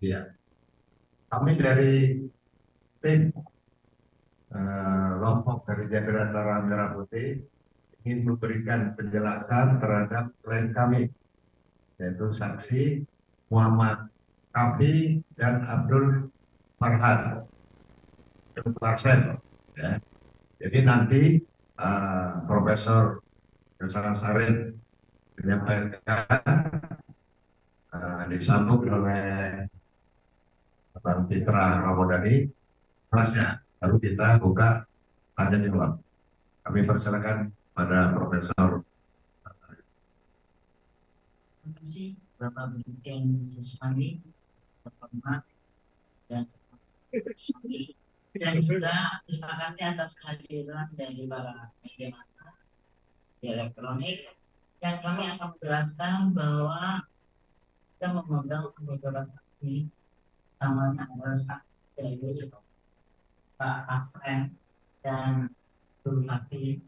Ya, kami dari tim Lompok dari Jabatan Antara Merah Putih ingin memberikan penjelasan terhadap klien kami, yaitu saksi Muhammad Kafi dan Abdul Farhan Farsen. Ya. Jadi nanti Profesor Hasan Sarin menyampaikan disambung oleh Bang Fitra Ramadhani kelasnya. Lalu kita buka tanya jawab. Kami persilakan pada Profesor. Terima kasih Bapak Brigjen Siswandi, terhormat dan juga terima kasih atas kehadiran dari para media massa di elektronik yang kami akan menjelaskan bahwa kita mengundang beberapa saksi, namanya adalah saksi dari Pak Asren dan Dulu Kafi,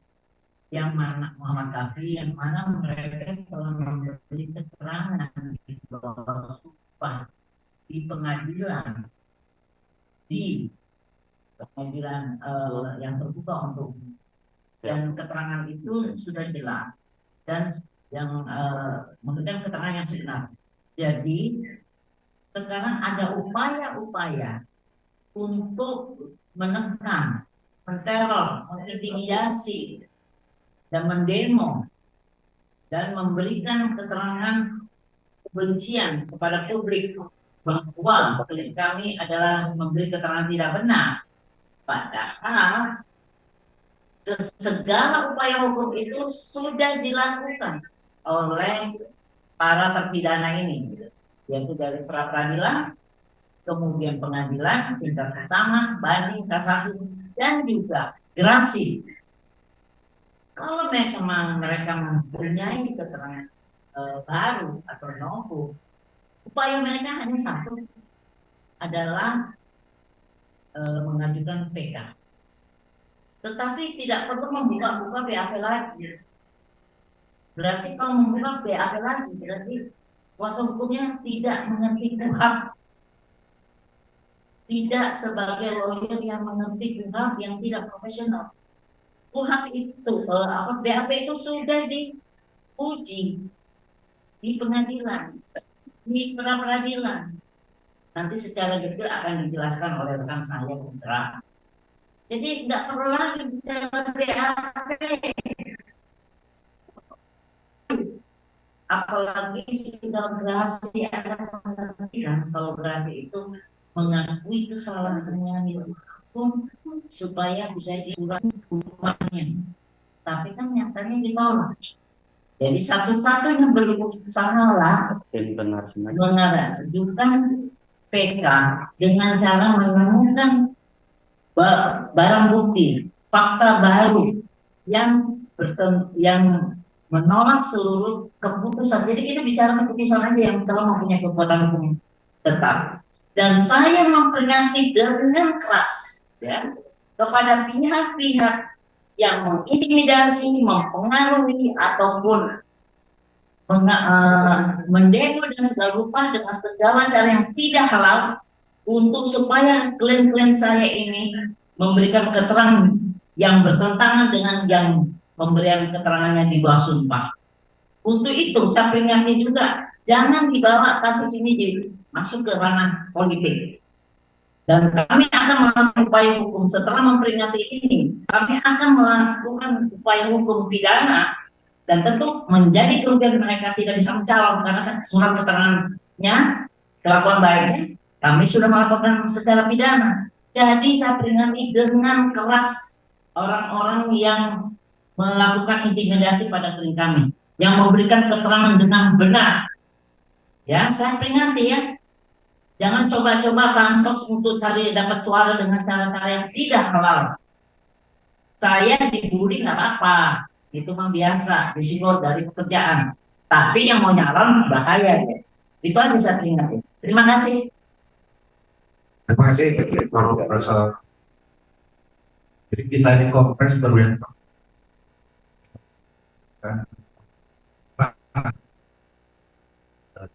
yang mana Muhammad Kafi, yang mana mereka telah memberi keterangan di bawah sumpah di pengadilan yang terbuka untuk umum. Dan keterangan itu sudah jelas dan yang memberikan keterangan yang sebenar. Jadi sekarang ada upaya-upaya untuk menekan, menteror, mengintimidasi, dan mendemo, dan memberikan keterangan kebencian kepada publik bahwa klien kami adalah memberi keterangan tidak benar. Padahal segala upaya hukum itu sudah dilakukan oleh para terpidana ini, yaitu dari pra peradilan, kemudian pengadilan tingkat pertama, banding, kasasi, dan juga gerasi. Kalau mereka mempunyai keterangan baru atau novo, upaya mereka hanya satu, adalah mengajukan PK. Tetapi tidak perlu membuka-buka BAP lagi. Berarti kalau membuka BAP lagi, berarti kuasa hukumnya tidak mengerti KUHP. Tidak sebagai lawyer yang mengerti KUHP yang tidak profesional. KUHP itu, BAP itu sudah diuji di pengadilan, di pra peradilan. Nanti secara detail akan dijelaskan oleh rekan saya Putra. Jadi tidak perlu lagi bicara BAP. Apalagi sudah gerasi akan mengertikan kalau gerasi itu mengakui kesalahannya di hukum supaya bisa dikurangi hukumannya. Tapi kan nyatanya ditolak. Jadi satu-satunya berusaha mengajukan PK dengan cara menemukan barang bukti, fakta baru yang menolak seluruh keputusan. Jadi kita bicara keputusan aja yang telah mempunyai kekuatan hukum tetap. Dan saya memperingati dengan keras ya, kepada pihak-pihak yang mengintimidasi, mempengaruhi ataupun mendemo dan segala rupa dengan segala cara yang tidak halal untuk supaya klien-klien saya ini memberikan keterangan yang bertentangan dengan yang pemberian keterangannya di bawah sumpah. Untuk itu saya peringati juga, jangan dibawa kasus ini masuk ke ranah politik. Dan kami akan melakukan upaya hukum setelah memperingati ini. Kami akan melakukan upaya hukum pidana dan tentu menjadi kerugian mereka tidak bisa mencalon karena surat keterangannya, kelakuan baiknya kami sudah melakukan secara pidana. Jadi saya peringati dengan keras orang-orang yang melakukan intimidasi pada klien kami, yang memberikan keterangan dengan benar. Ya, saya peringati ya. Jangan coba-coba bansos untuk cari dapat suara dengan cara-cara yang tidak halal. Saya dibully nggak apa-apa, itu mah biasa, risiko dari pekerjaan. Tapi yang mau nyalon bahaya ya. Itu aja saya peringati. Terima kasih. Terima kasih, Profesor. Jadi kita ini kompres baru ya.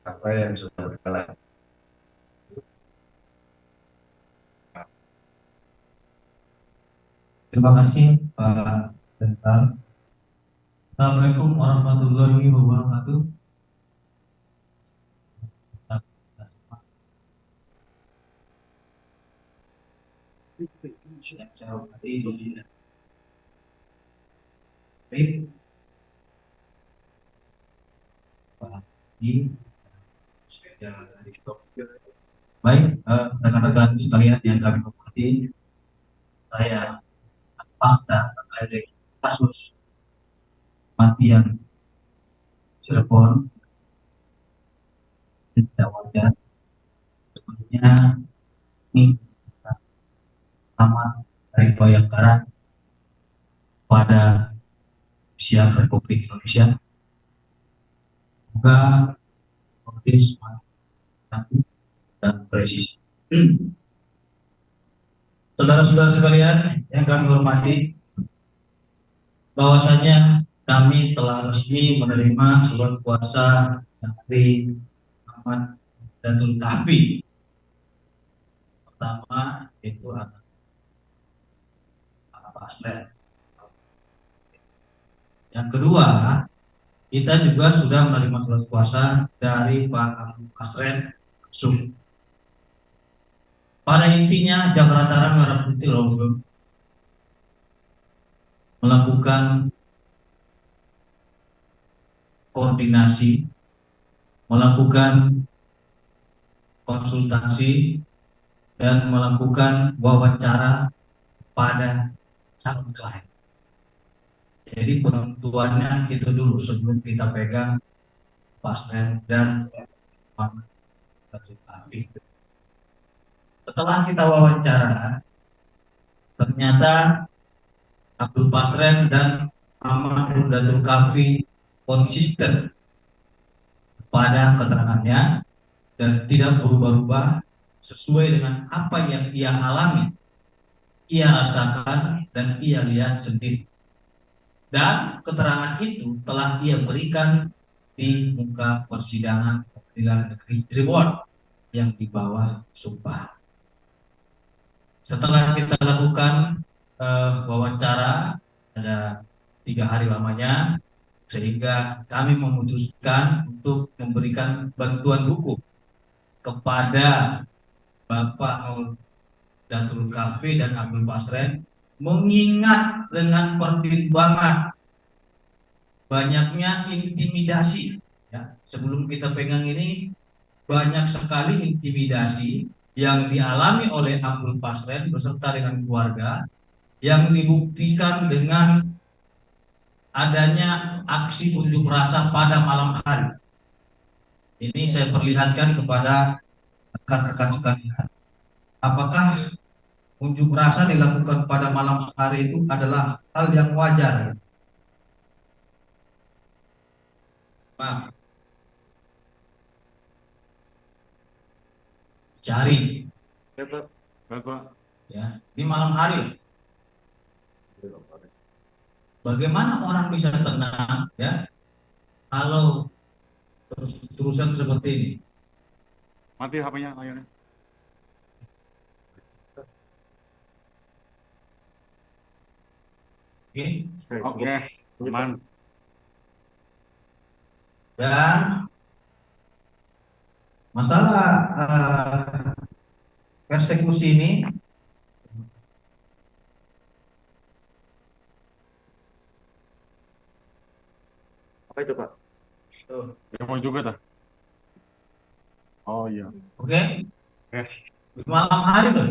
apa yang sudah berjalan. Terima kasih Pak Jenderal. Assalamualaikum warahmatullahi wabarakatuh. Saya hormati baik, rekan-rekan sekalian yang kami hormati, saya fakta terkait dengan kasus kematian Cirebon tidak wajar. Sebenarnya ini amat dari Bayangkara pada Siap Republik Indonesia. Semoga optimis dan presisi. Saudara-saudara sekalian yang kami hormati, bahwasanya kami telah resmi menerima surat kuasa dari Ahmad Datul Kahfi. Pertama itu anak Pak Aslen. Yang kedua, kita juga sudah menerima surat kuasa dari Pak Asren Sum. Pada intinya Jakarta Merah Putih Langsung melakukan koordinasi, melakukan konsultasi, dan melakukan wawancara pada calon klien. Jadi penentuannya itu dulu sebelum kita pegang pasien dan konsultasi. Setelah kita wawancara, ternyata Abdul Pasren dan Ahmad Datul Kahfi konsisten pada keterangannya dan tidak berubah-ubah sesuai dengan apa yang ia alami, ia rasakan, dan ia lihat sendiri. Dan keterangan itu telah ia berikan di muka persidangan Pengadilan Negeri Cirebon yang di bawah sumpah. Setelah kita lakukan wawancara, ada 3 hari lamanya, sehingga kami memutuskan untuk memberikan bantuan hukum kepada Bapak Datul Kahfi dan Abdul Pasren, mengingat dengan pertimbangan banyaknya intimidasi. Ya, sebelum kita pegang ini, banyak sekali intimidasi yang dialami oleh Abdul Pasren beserta dengan keluarga, yang dibuktikan dengan adanya aksi unjuk rasa pada malam hari. Ini saya perlihatkan kepada rekan-rekan sekalian. Apakah unjuk rasa dilakukan pada malam hari itu adalah hal yang wajar? Pak, cari. Bapak. Ya, di malam hari. Bagaimana orang bisa tenang, ya, kalau terus-terusan seperti ini? Mati HP-nya, ayo. Oke, aman. Dan masalah persekusi ini apa itu Pak? Ya mau juga dah. Oh iya. oke? Di malam hari loh.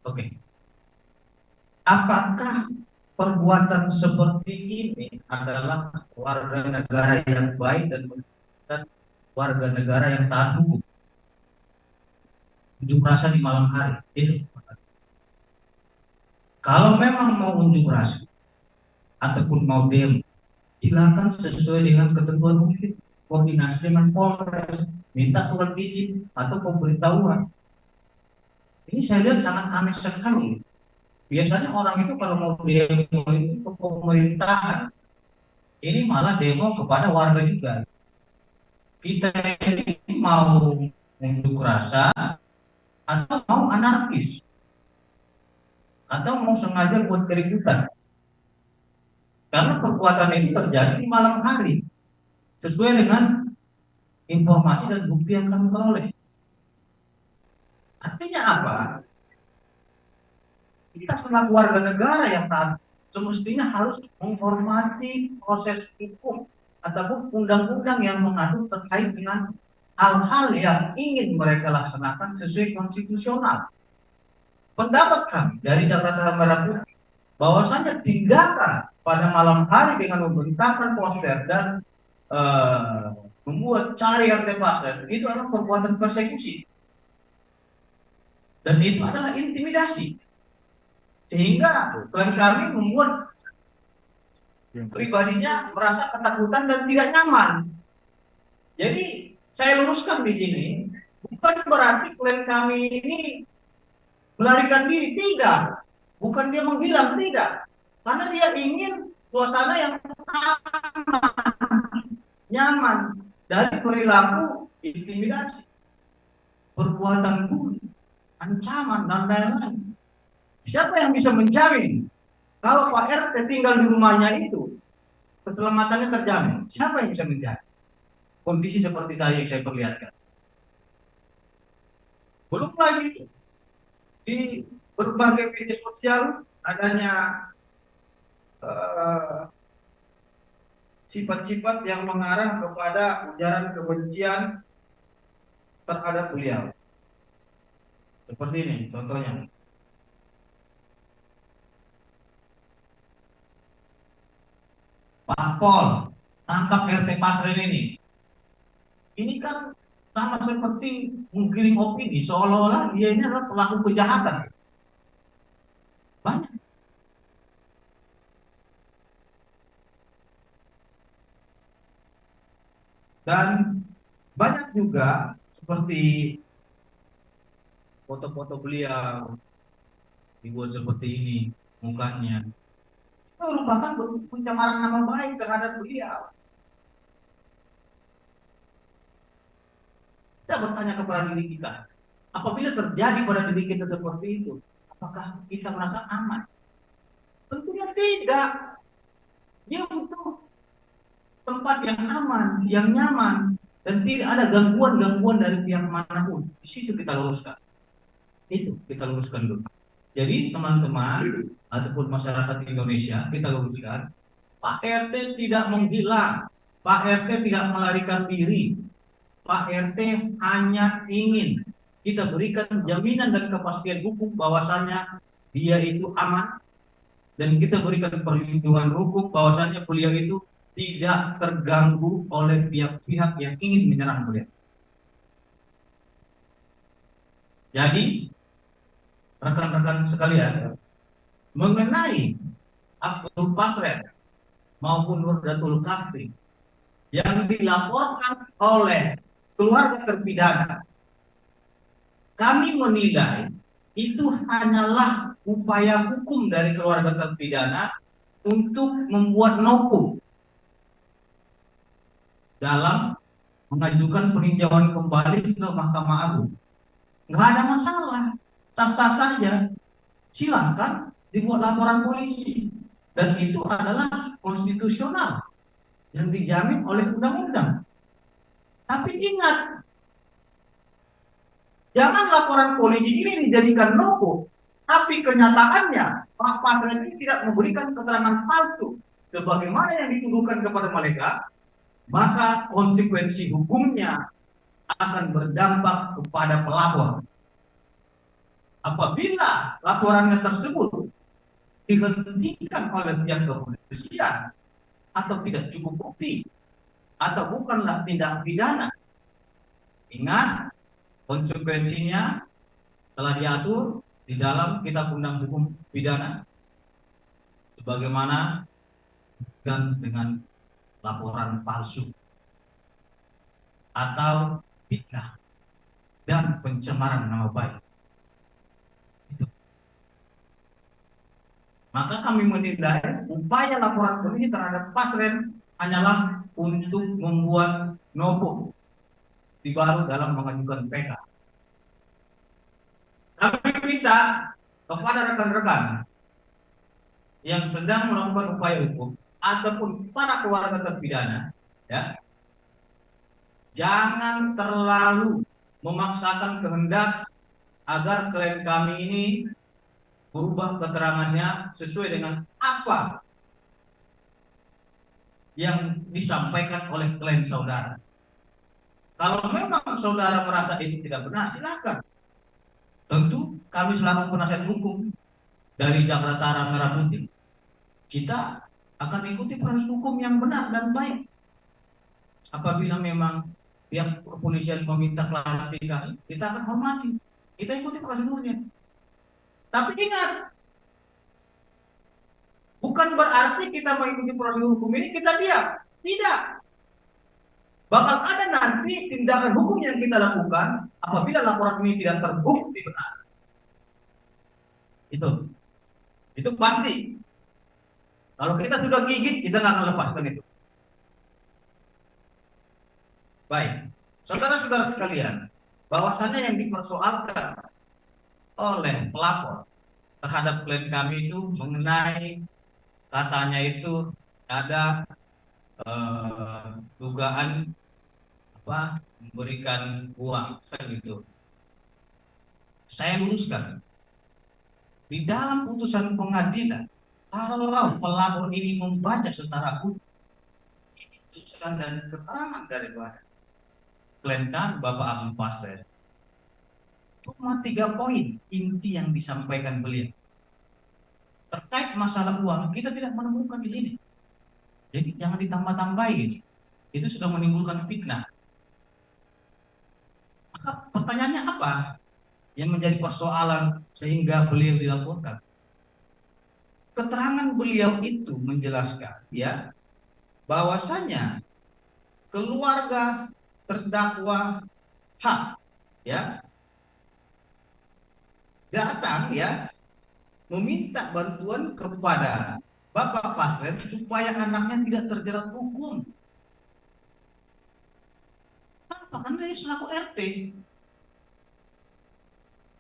Oke. Apakah perbuatan seperti ini adalah warga negara yang baik dan warga negara yang taat hukum? Unjuk rasa di malam hari itu. Kalau memang mau unjuk rasa ataupun mau demo, silakan sesuai dengan ketentuan hukum, koordinasi dengan Polres, minta surat izin atau pemberitahuan. Ini saya lihat sangat aneh sekali. Biasanya orang itu kalau mau demo itu ke pemerintahan, ini malah demo kepada warga juga. Kita ini mau unjuk rasa atau mau anarkis atau mau sengaja buat keributan. Karena perbuatan itu terjadi di malam hari sesuai dengan informasi dan bukti yang kami peroleh. Artinya apa? Kita selaku warga negara yang taat semestinya harus menghormati proses hukum ataupun undang-undang yang mengatur terkait dengan hal-hal yang ingin mereka laksanakan sesuai konstitusional. Pendapat kami dari Jakarta Merah Putih bahwasanya tindakan pada malam hari dengan membentangkan poster dan membuat cari RT Pasren itu adalah perbuatan persekusi dan itu adalah intimidasi, sehingga klien kami membuat pribadinya merasa ketakutan dan tidak nyaman. Jadi saya luruskan di sini, bukan berarti klien kami ini melarikan diri, tidak. Bukan dia menghilang, tidak. Karena dia ingin suasana yang aman, nyaman dari perilaku intimidasi, perbuatan bully, ancaman, dan lain-lain. Siapa yang bisa menjamin kalau Pak RT tinggal di rumahnya itu keselamatannya terjamin? Siapa yang bisa menjamin? Kondisi seperti tadi yang saya perlihatkan. Belum lagi di berbagai media sosial adanya sifat-sifat yang mengarah kepada ujaran kebencian terhadap beliau. Seperti ini contohnya. Pak Pol, tangkap RT Pasren ini. Ini kan sama seperti menggiring opini, seolah-olah dia ini adalah pelaku kejahatan. Banyak. Dan banyak juga seperti foto-foto beliau dibuat seperti ini mukanya. Itu merupakan bentuk pencemaran nama baik terhadap beliau. Kita bertanya kepada diri kita, apabila terjadi pada diri kita seperti itu, apakah kita merasa aman? Tentunya tidak. Dia butuh tempat yang aman, yang nyaman, dan tidak ada gangguan-gangguan dari pihak manapun. Di situ kita luruskan. Itu kita luruskan dulu. Jadi teman-teman ataupun masyarakat Indonesia, kita luruskan, Pak RT tidak menghilang, Pak RT tidak melarikan diri, Pak RT hanya ingin kita berikan jaminan dan kepastian hukum bahwasannya dia itu aman, dan kita berikan perlindungan hukum bahwasannya beliau itu tidak terganggu oleh pihak-pihak yang ingin menyerang beliau. Jadi rekan-rekan sekalian, mengenai Abdul Pasren maupun Nurdatul Kafi yang dilaporkan oleh keluarga terpidana, kami menilai itu hanyalah upaya hukum dari keluarga terpidana untuk membuat nopo dalam mengajukan peninjauan kembali ke Mahkamah Agung. Nggak ada masalah, sah-sah saja. Silahkan dibuat laporan polisi, dan itu adalah konstitusional yang dijamin oleh undang-undang. Tapi ingat, jangan laporan polisi ini dijadikan nopo, tapi kenyataannya Pak Pasren ini tidak memberikan keterangan palsu sebagaimana yang dituduhkan kepada mereka, maka konsekuensi hukumnya akan berdampak kepada pelapor. Apabila laporannya tersebut dihentikan oleh pihak kepolisian atau tidak cukup bukti atau bukanlah tindak pidana, ingat konsekuensinya telah diatur di dalam Kitab Undang Hukum Pidana sebagaimana dengan laporan palsu atau fitnah dan pencemaran nama baik. Itu. Maka kami menilai upaya laporan polisi terhadap Pasren hanyalah untuk membuat nopo baru dalam mengajukan PK. Kami minta kepada rekan-rekan yang sedang melakukan upaya hukum ataupun para keluarga terpidana, ya, jangan terlalu memaksakan kehendak agar klien kami ini berubah keterangannya sesuai dengan apa yang disampaikan oleh klien saudara. Kalau memang saudara merasa itu tidak benar, silakan. Tentu kami selaku penasihat hukum dari Jakarta Utara Merah Putih, kita akan ikuti proses hukum yang benar dan baik. Apabila memang pihak kepolisian meminta klarifikasi, kita akan hormati. Kita ikuti prosedurnya. Tapi ingat, bukan berarti kita mengikuti prosedur hukum ini kita diam. Tidak. Bakal ada nanti tindakan hukum yang kita lakukan apabila laporan ini tidak terbukti benar. Itu pasti. Kalau kita sudah gigit, kita nggak akan lepaskan itu. Baik, saudara-saudara sekalian, bahwasannya yang dipersoalkan oleh pelapor terhadap klien kami itu mengenai katanya itu ada dugaan memberikan uang kan gitu. Saya luruskan, di dalam putusan pengadilan, kalau pelapor ini membaca secara utuh putusan dan keterangan daripada klien kami Bapak Agung Pasren, cuma 3 poin inti yang disampaikan beliau terkait masalah uang. Kita tidak menemukan di sini. Jadi jangan ditambah-tambahin. Itu sudah menimbulkan fitnah. Maka pertanyaannya apa yang menjadi persoalan sehingga beliau dilaporkan? Keterangan beliau itu menjelaskan, ya, bahwasanya keluarga terdakwa H, ya, datang, ya, meminta bantuan kepada Bapak Pasren supaya anaknya tidak terjerat hukum. Kenapa? Karena dia selaku RT.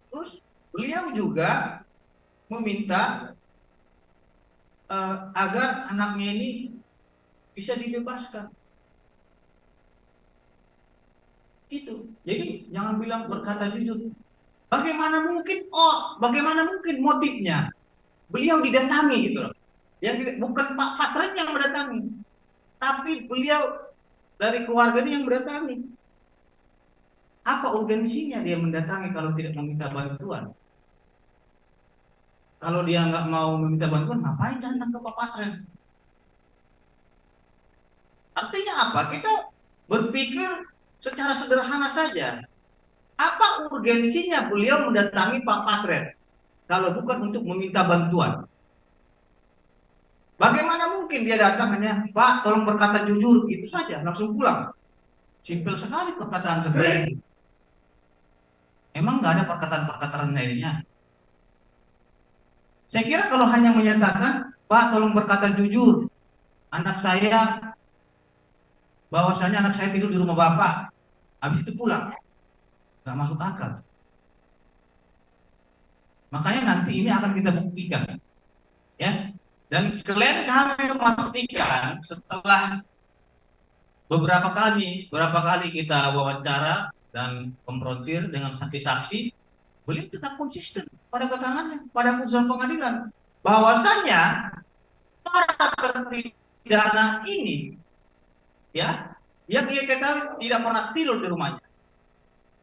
Terus beliau juga meminta agar anaknya ini bisa dibebaskan. Itu. Jadi jangan bilang berkata jujur. Bagaimana mungkin motifnya? Beliau didatangi gitu loh. Yang bukan Pak Pasren yang mendatangi, tapi beliau dari keluarga ini yang mendatangi. Apa urgensinya dia mendatangi kalau tidak meminta bantuan? Kalau dia nggak mau meminta bantuan, ngapain datang ke Pak Pasren? Artinya apa? Kita berpikir secara sederhana saja. Apa urgensinya beliau mendatangi Pak Pasren kalau bukan untuk meminta bantuan? Bagaimana mungkin dia datang hanya, Pak, tolong berkata jujur, itu saja, langsung pulang. Simpel sekali perkataan seperti itu. Emang nggak ada perkataan-perkataan lainnya? Saya kira kalau hanya menyatakan, Pak, tolong berkata jujur, anak saya, bahwasanya anak saya tidur di rumah Bapak, habis itu pulang. Nggak masuk akal. Makanya nanti ini akan kita buktikan, ya. Dan klien kami memastikan setelah beberapa kali kita wawancara dan konfrontir dengan saksi-saksi, beliau tetap konsisten pada keterangannya, pada putusan pengadilan, bahwasannya para terpidana ini, ya, yang dia ketahui tidak pernah tidur di rumahnya.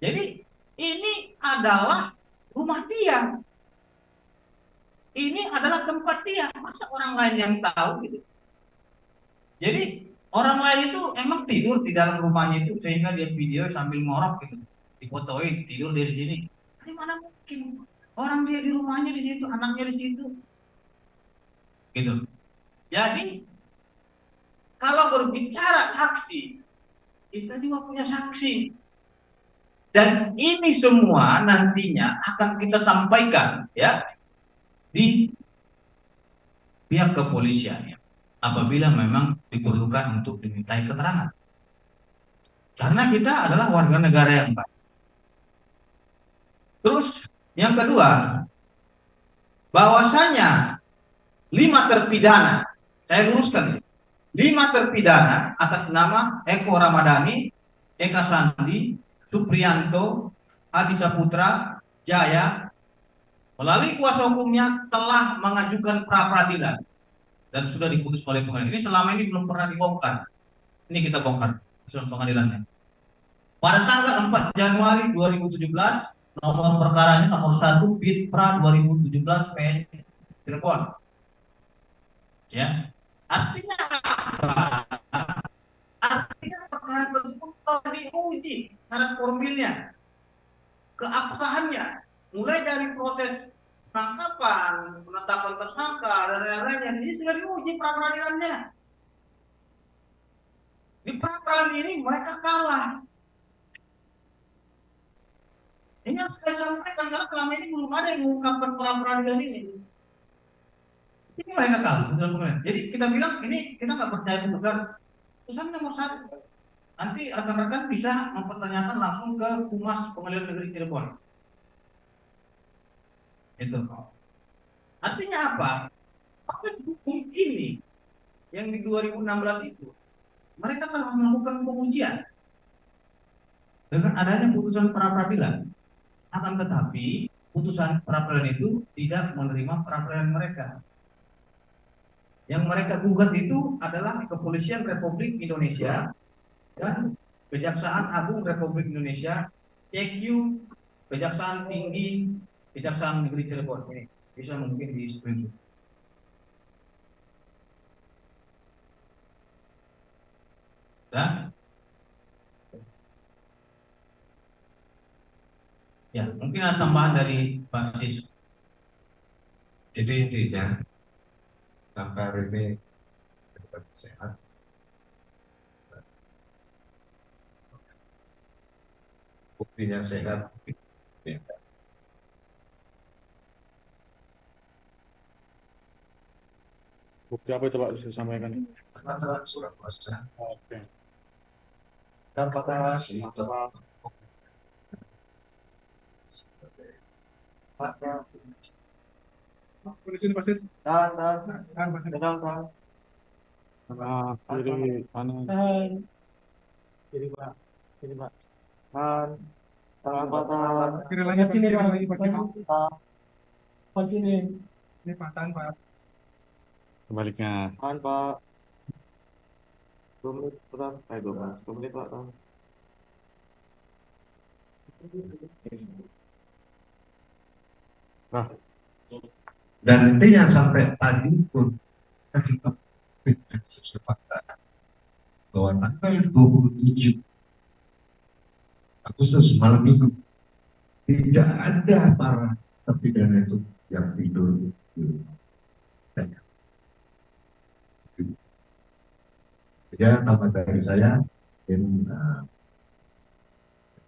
Jadi ini adalah rumah dia. Ini adalah tempat dia. Masa orang lain yang tahu gitu? Jadi orang lain itu emang tidur di dalam rumahnya itu sehingga dia video sambil ngorok gitu, difotoin tidur dari sini. Ini mana mungkin? Orang dia di rumahnya di situ, anaknya di situ, gitu. Jadi kalau berbicara saksi, kita juga punya saksi. Dan ini semua nantinya akan kita sampaikan, ya, di pihak kepolisian. apabila memang diperlukan untuk dimintai keterangan. Karena kita adalah warga negara yang baik. Terus yang kedua, bahwasanya 5 terpidana, saya luruskan, 5 terpidana atas nama Eko Ramadhani, Eka Sandi, Supriyanto, Adi Saputra, Jaya, melalui kuasa hukumnya telah mengajukan pra peradilan dan sudah diputus oleh pengadilan. Ini selama ini belum pernah dibongkar. Ini kita bongkar putusan pengadilannya. Pada tanggal 4 Januari 2017, nomor perkaranya nomor 1 Bid-Pra 2017 PN Cirebon. Ya. Artinya apa? Artinya perkara tersebut telah diuji syarat formilnya, keabsahannya, mulai dari proses penangkapan, penetapan tersangka dan lain-lainnya. Ini sudah diuji pra peradilannya. Di pra peradilan ini mereka kalah. Ini harus saya sampaikan karena selama ini belum ada yang mengungkapkan pra peradilan ini. Ini mereka kalah. Jadi kita bilang ini kita nggak percaya putusan nomor 1. Nanti rekan-rekan bisa mempertanyakan langsung ke Humas Pengadilan Negeri Cirebon. Itu. Artinya apa? Proses hukum ini yang di 2016 itu mereka telah melakukan pengujian dengan adanya putusan pra peradilan. Akan tetapi putusan pra peradilan itu tidak menerima pra peradilan mereka. Yang mereka gugat itu adalah Kepolisian Republik Indonesia dan Kejaksaan Agung Republik Indonesia, CQ, Kejaksaan Tinggi, Kejaksaan Negeri Cirebon. Ini bisa mungkin di screenshot. Ya, mungkin ada tambahan dari basis. Jadi intinya sampai hari ini kita sehat. Buktinya sehat. Ya. Bukti apa coba bisa sampaikan? Karena surat kuasa. Oke. Dan pada si Di sini Pak Sis. Nah, kiri kanan. Kiri Pak. Kiri Pak. Kiri lagi sini Pak, lagi Pak. Sini. Ini Pak, tahan Pak. Sebaliknya. Pak. 2 menit, Pak. 2 menit, Pak. Nah, dan intinya sampai tadi pun kita fakta bahwa tanggal 27 Agustus malam minggu tidak ada para terpidana itu yang tidur di rumah. Ya, tambah dari saya ingin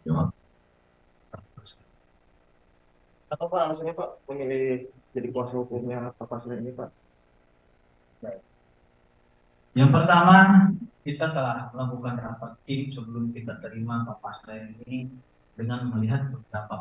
jawab. Atau Pak, alasannya Pak memilih jadi kuasa hukumnya Pak Pasren ini Pak? Yang pertama, kita telah melakukan rapat tim sebelum kita terima Pak Pasren ini dengan melihat beberapa